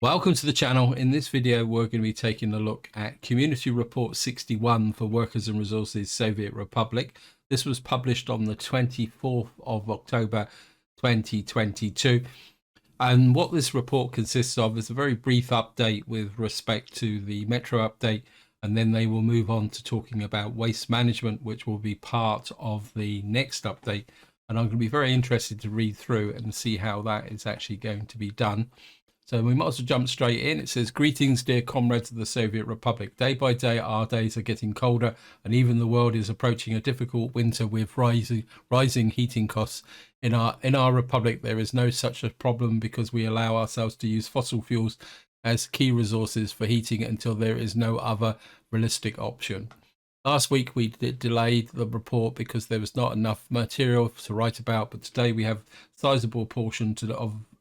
Welcome to the channel. In this video, we're going to be taking a look at Community Report 61 for Workers and Resources Soviet Republic. This was published on the 24th of October 2022. And what this report consists of is a very brief update with respect to the Metro update. And then they will move on to talking about waste management, which will be part of the next update. And I'm going to be very interested to read through and see how that is actually going to be done. So we might as well jump straight in. It says, "Greetings, dear comrades of the Soviet Republic. Day by day, our days are getting colder, and even the world is approaching a difficult winter with rising heating costs. In our republic, there is no such a problem because we allow ourselves to use fossil fuels as key resources for heating until there is no other realistic option. Last week we delayed the report because there was not enough material to write about, but today we have a sizable portion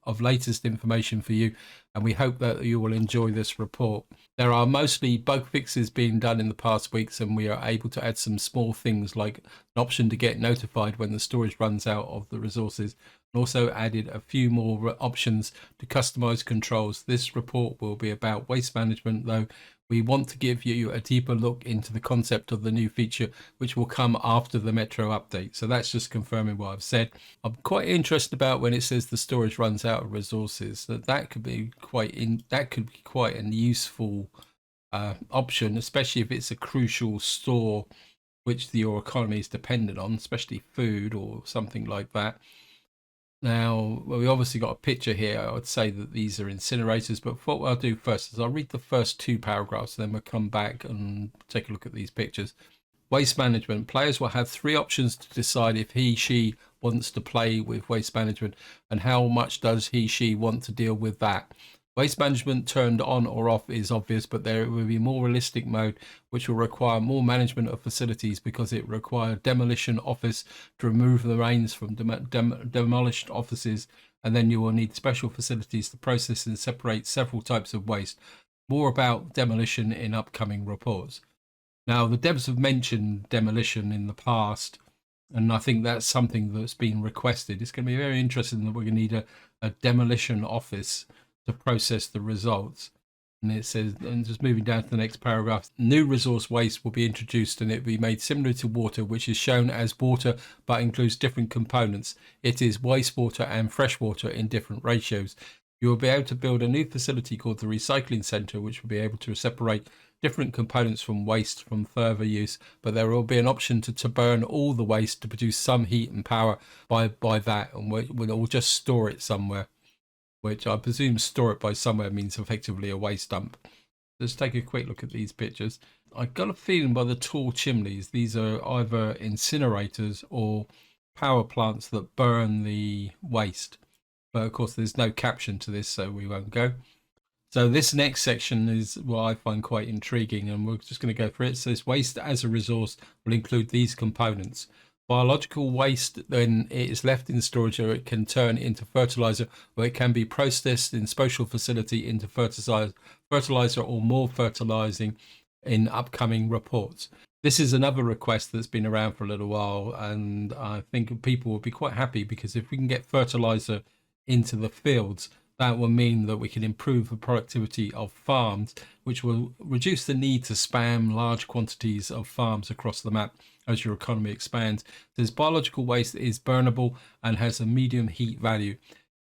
of latest information for you, and we hope that you will enjoy this report. There are mostly bug fixes being done in the past weeks, and we are able to add some small things like an option to get notified when the storage runs out of the resources, and also added a few more options to customize controls. This report will be about waste management, though we want to give you a deeper look into the concept of the new feature, which will come after the Metro update." So that's just confirming what I've said. I'm quite interested about when it says the storage runs out of resources. That could be quite a useful option, especially if it's a crucial store which your economy is dependent on, especially food or something like that. Now, well, we obviously got a picture here. I would say that these are incinerators, but what I'll do first is I'll read the first two paragraphs, then we'll come back and take a look at these pictures. Waste management. Players will have three options to decide if she wants to play with waste management and how much does she want to deal with that. Waste management turned on or off is obvious, but there will be more realistic mode, which will require more management of facilities because it requires demolition office to remove the remains from demolished offices, and then you will need special facilities to process and separate several types of waste. More about demolition in upcoming reports. Now, the devs have mentioned demolition in the past, and I think that's something that's been requested. It's going to be very interesting that we're going to need a demolition office to process the results. And it says, and just moving down to the next paragraph, new resource waste will be introduced and it will be made similar to water, which is shown as water but includes different components. It is wastewater and freshwater in different ratios. You will be able to build a new facility called the Recycling Center, which will be able to separate different components from waste from further use, but there will be an option to burn all the waste to produce some heat and power by that, and we'll just store it somewhere, which I presume store it by somewhere means effectively a waste dump. Let's take a quick look at these pictures. I got a feeling by the tall chimneys, these are either incinerators or power plants that burn the waste. But of course, there's no caption to this, so we won't go. So this next section is what I find quite intriguing, and we're just going to go for it. It says waste as a resource will include these components. Biological waste, then it is left in storage, or it can turn into fertilizer, or it can be processed in special facility into fertilizer or more fertilizing in upcoming reports. This is another request that's been around for a little while, and I think people will be quite happy because if we can get fertilizer into the fields, that will mean that we can improve the productivity of farms, which will reduce the need to spam large quantities of farms across the map as your economy expands. This biological waste is burnable and has a medium heat value.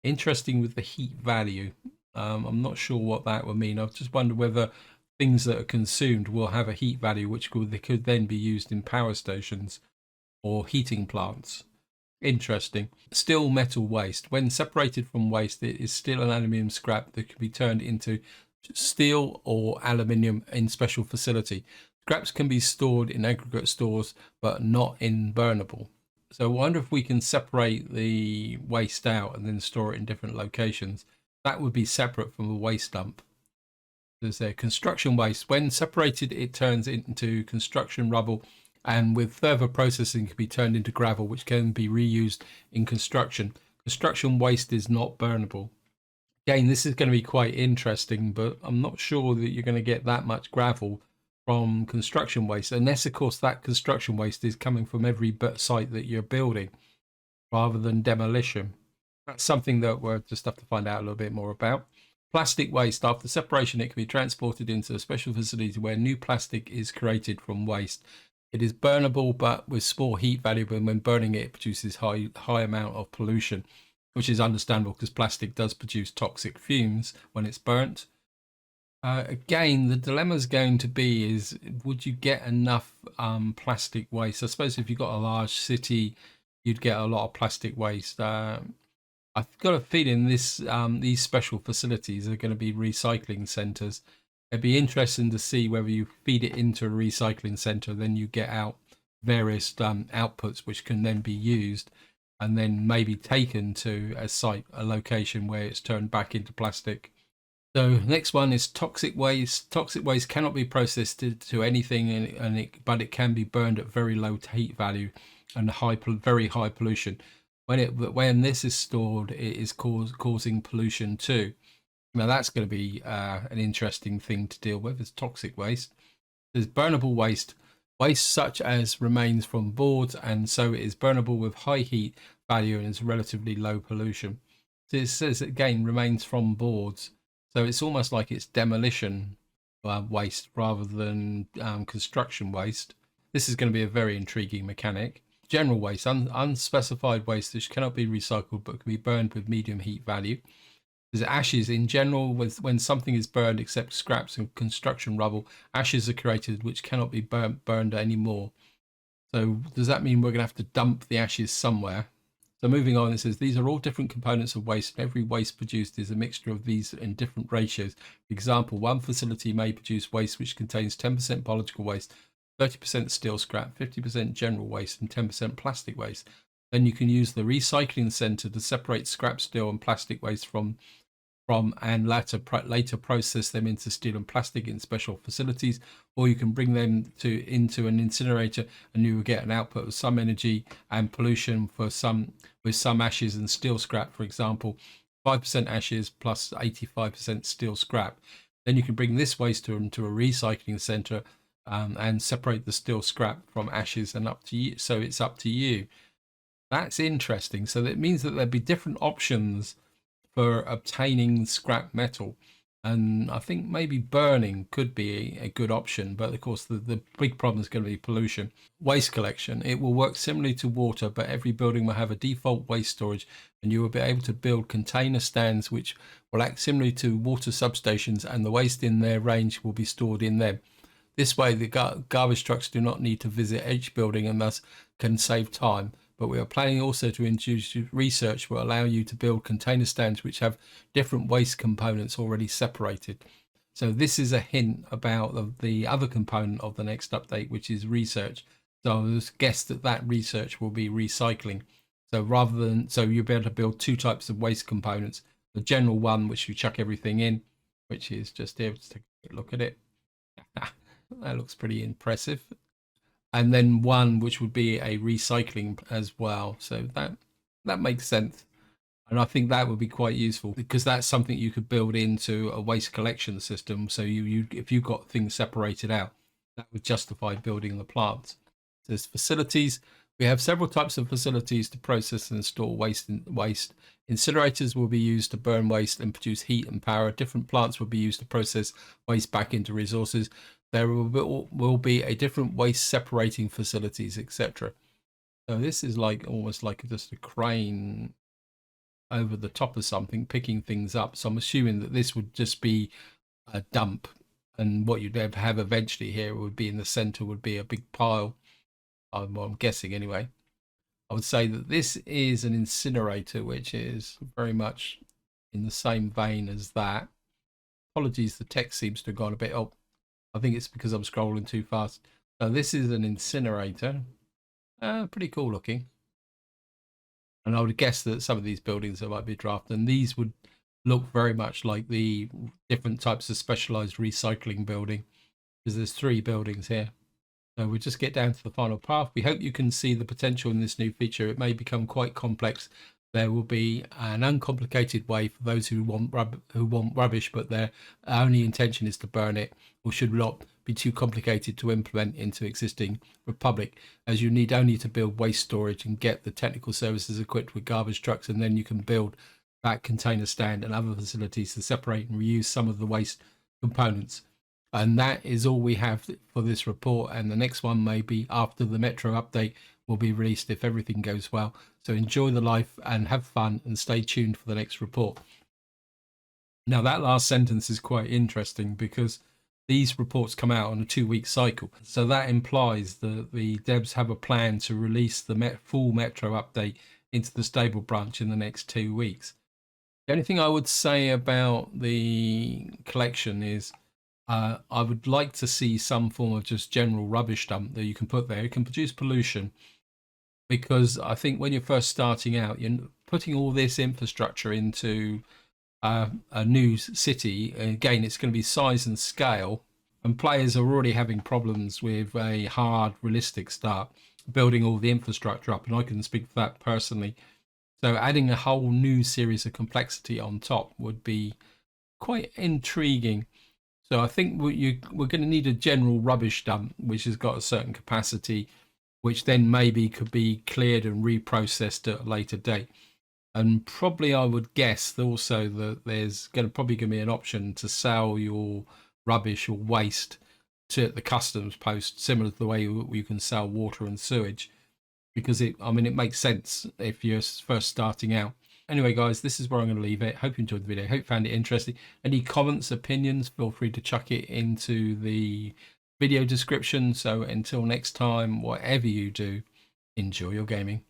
Interesting with the heat value. I'm not sure what that will mean. I just wonder whether things that are consumed will have a heat value, which they could then be used in power stations or heating plants. Interesting. Still metal waste. When separated from waste, it is still an aluminium scrap that can be turned into steel or aluminium in special facility. Scraps can be stored in aggregate stores, but not in burnable. So I wonder if we can separate the waste out and then store it in different locations. That would be separate from a waste dump. There's a construction waste. When separated, it turns into construction rubble, and with further processing can be turned into gravel, which can be reused in construction. Construction waste is not burnable. Again, this is going to be quite interesting, but I'm not sure that you're going to get that much gravel from construction waste, unless of course that construction waste is coming from every site that you're building rather than demolition. That's something that we'll just have to find out a little bit more about. Plastic waste. After separation, it can be transported into a special facility where new plastic is created from waste. It is burnable, but with small heat value, and when burning it, it produces high amount of pollution, which is understandable because plastic does produce toxic fumes when it's burnt. Again, the dilemma is going to be is would you get enough plastic waste? I suppose if you've got a large city, you'd get a lot of plastic waste. I've got a feeling these special facilities are going to be recycling centres. It'd be interesting to see whether you feed it into a recycling centre, then you get out various outputs which can then be used and then maybe taken to a site, a location where it's turned back into plastic. So next one is toxic waste. Toxic waste cannot be processed to anything, but it can be burned at very low heat value and very high pollution. When this is stored, it is causing pollution too. Now that's going to be an interesting thing to deal with. It's toxic waste. There's burnable waste. Waste such as remains from boards, and so it is burnable with high heat value and is relatively low pollution. So it says again remains from boards. So it's almost like it's demolition waste rather than construction waste. This is going to be a very intriguing mechanic. General waste, unspecified waste which cannot be recycled but can be burned with medium heat value. There's ashes in general. When something is burned except scraps and construction rubble, ashes are created which cannot be burned anymore. So does that mean we're going to have to dump the ashes somewhere? So moving on, it says these are all different components of waste, and every waste produced is a mixture of these in different ratios. For example, one facility may produce waste which contains 10% biological waste, 30% steel scrap, 50% general waste, and 10% plastic waste. Then you can use the recycling center to separate scrap steel and plastic waste from and later process them into steel and plastic in special facilities, or you can bring them into an incinerator and you will get an output of some energy and pollution with some ashes and steel scrap. For example, 5% ashes plus 85% steel scrap. Then you can bring this waste into a recycling center and separate the steel scrap from ashes and up to you. So it's up to you. That's interesting. So that means that there'd be different options for obtaining scrap metal, and I think maybe burning could be a good option, but of course the big problem is going to be pollution. Waste collection, it will work similarly to water, but every building will have a default waste storage, and you will be able to build container stands which will act similarly to water substations, and the waste in their range will be stored in them. This way the garbage trucks do not need to visit each building and thus can save time. But we are planning also to introduce research will allow you to build container stands which have different waste components already separated. So this is a hint about the other component of the next update, which is research. So I would guess that research will be recycling. So you'll be able to build two types of waste components. The general one, which you chuck everything in, which is just here. Let's take a quick look at it. That looks pretty impressive. And then one which would be a recycling as well. So that makes sense. And I think that would be quite useful because that's something you could build into a waste collection system. So if you got things separated out, that would justify building the plant. There's facilities. We have several types of facilities to process and store waste. Incinerators will be used to burn waste and produce heat and power. Different plants will be used to process waste back into resources. There will be a different waste separating facilities, etc. So this is like almost like just a crane over the top of something, picking things up. So I'm assuming that this would just be a dump, and what you'd have eventually here would be in the center would be a big pile. I'm guessing anyway. I would say that this is an incinerator, which is very much in the same vein as that. Apologies, the text seems to have gone a bit up. I think it's because I'm scrolling too fast. So this is an incinerator. Pretty cool looking. And I would guess that some of these buildings there might be drafted, and these would look very much like the different types of specialized recycling building, because there's 3 buildings here. So we'll just get down to the final path. We hope you can see the potential in this new feature. It may become quite complex. There will be an uncomplicated way for those who want rubbish, but their only intention is to burn it, or should not be too complicated to implement into existing Republic, as you need only to build waste storage and get the technical services equipped with garbage trucks, and then you can build that container stand and other facilities to separate and reuse some of the waste components. And that is all we have for this report. And the next one may be after the Metro update will be released if everything goes well. So enjoy the life and have fun and stay tuned for the next report. Now, that last sentence is quite interesting because these reports come out on a 2-week cycle. So that implies that the devs have a plan to release the full Metro update into the stable branch in the next 2 weeks. The only thing I would say about the collection is I would like to see some form of just general rubbish dump that you can put there. It can produce pollution, because I think when you're first starting out, you're putting all this infrastructure into a new city. Again, it's going to be size and scale, and players are already having problems with a hard, realistic start, building all the infrastructure up, and I can speak for that personally. So adding a whole new series of complexity on top would be quite intriguing. So I think we're going to need a general rubbish dump, which has got a certain capacity, which then maybe could be cleared and reprocessed at a later date. And probably I would guess also that there's probably going to be an option to sell your rubbish or waste to the customs post, similar to the way you can sell water and sewage, because it makes sense if you're first starting out. Anyway, guys, this is where I'm going to leave it. Hope you enjoyed the video. Hope you found it interesting. Any comments, opinions, feel free to chuck it into the video description. So until next time, whatever you do, enjoy your gaming.